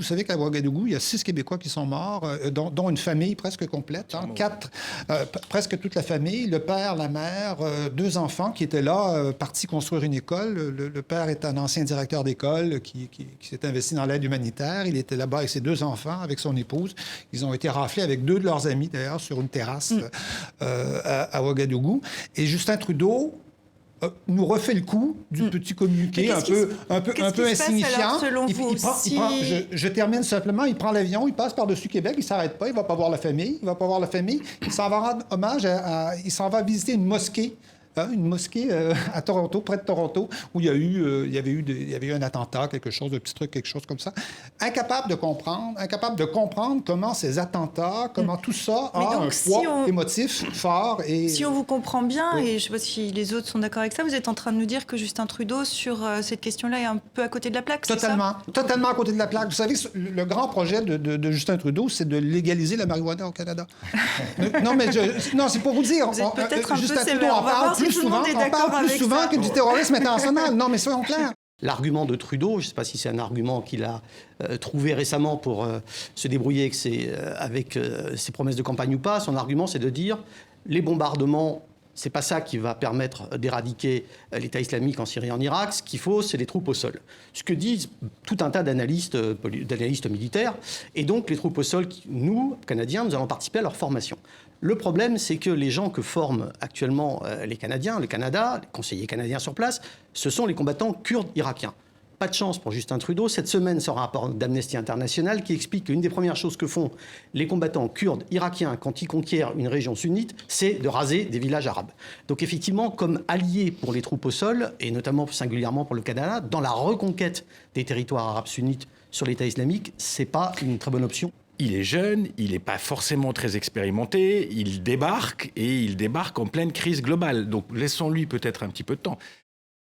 Vous savez qu'à Ouagadougou, il y a 6 Québécois qui sont morts, dont une famille presque complète, hein, 4, presque toute la famille, le père, la mère, 2 enfants qui étaient là, partis construire une école. Le père est un ancien directeur d'école qui s'est investi dans l'aide humanitaire. Il était là-bas avec ses 2 enfants, avec son épouse. Ils ont été raflés avec 2 de leurs amis, d'ailleurs, sur une terrasse à Ouagadougou. Et Justin Trudeau nous refait le coup du petit communiqué un peu insignifiant. Je termine simplement, il prend l'avion, il passe par-dessus Québec, il s'arrête pas, il va pas voir la famille, il s'en va rendre hommage il s'en va visiter une mosquée. Une mosquée à Toronto, près de Toronto, où il y avait eu un attentat, quelque chose comme ça. Incapable de comprendre comment ces attentats, comment tout ça a un poids émotif fort. Si on vous comprend bien, et je ne sais pas si les autres sont d'accord avec ça, vous êtes en train de nous dire que Justin Trudeau, sur cette question-là, est un peu à côté de la plaque, Totalement à côté de la plaque. Vous savez, le grand projet de Justin Trudeau, c'est de légaliser la marijuana au Canada. Non, c'est pour vous dire. Vous êtes peut-être un peu Justin sévère. Trudeau en parle plus souvent que du terrorisme international. Non, mais soyons clairs. L'argument de Trudeau, je ne sais pas si c'est un argument qu'il a trouvé récemment pour se débrouiller avec ses promesses de campagne ou pas, son argument c'est de dire les bombardements, c'est pas ça qui va permettre d'éradiquer l'État islamique en Syrie et en Irak. Ce qu'il faut, c'est les troupes au sol. Ce que disent tout un tas d'analystes militaires. Et donc, les troupes au sol, nous, Canadiens, nous allons participer à leur formation. Le problème, c'est que les gens que forment actuellement les Canadiens, le Canada, les conseillers canadiens sur place, ce sont les combattants kurdes irakiens. Pas de chance pour Justin Trudeau. Cette semaine sort un rapport d'Amnesty International qui explique qu'une des premières choses que font les combattants kurdes irakiens quand ils conquièrent une région sunnite, c'est de raser des villages arabes. Donc effectivement, comme allié pour les troupes au sol, et notamment singulièrement pour le Canada, dans la reconquête des territoires arabes sunnites sur l'État islamique, c'est pas une très bonne option. Il est jeune, il n'est pas forcément très expérimenté, il débarque en pleine crise globale. Donc laissons-lui peut-être un petit peu de temps.